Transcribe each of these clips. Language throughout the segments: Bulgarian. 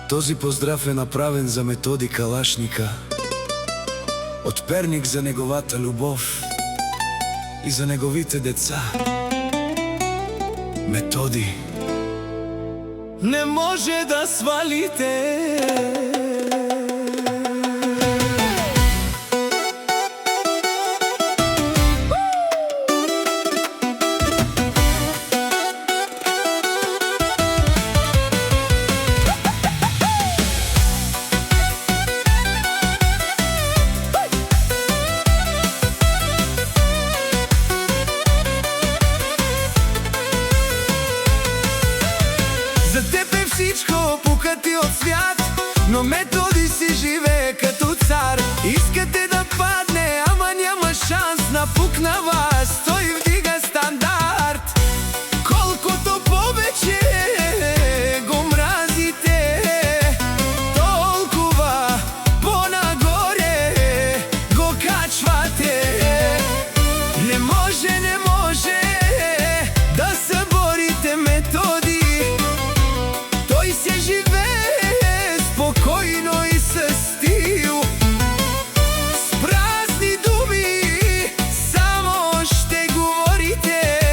Този поздрав е направен за Методи Калашника, от Перник, за неговата любов и за неговите деца. Методи, не може да свалите за теб е всичко пукати от свят, но Методи си живее като цар. Искате да падне, ама няма шанс. Напукна вас, той вдига стандарт. Колкото повече го мразите, толкова по-нагоре го качвате. Не може, не може да съборите Методи. Той се живее спокойно и със стил. С празни думи само ще говорите,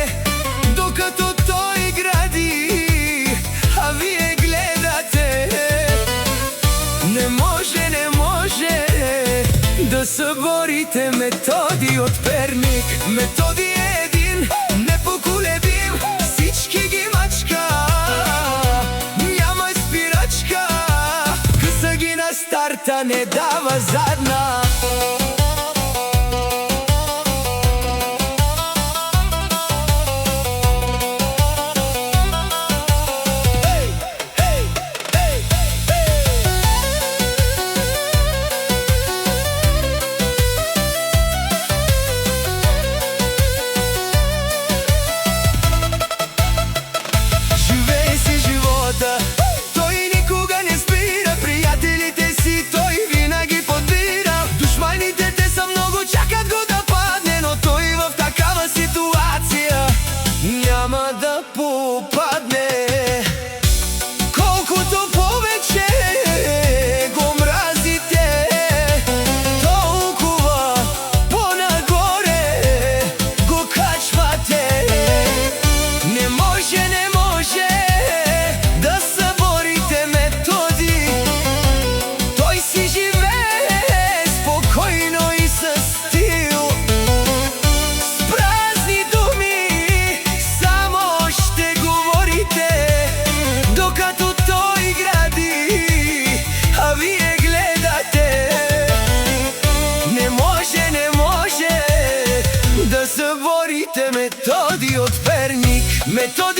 докато той гради, а вие гледате. Не може, не може да съборите Методи от Перник. Методи е един, непоколебим, всички ги мачка. Къса ги на старта, не дава задна. Живее си живота, той никога не спира. Приятелите си той винаги подбира. Душманите те са много, чакат го да падне, но той в такава ситуация няма да попадне. Колкото повече го мразите, толкова по-нагоре го качвате. Не може, не може да съборите Методи. Той си живее спокойно и със стил. С празни думи само ще говорите, докато той гради, а вие гледате. Не може, не може да съборите Методи от Перник. Методи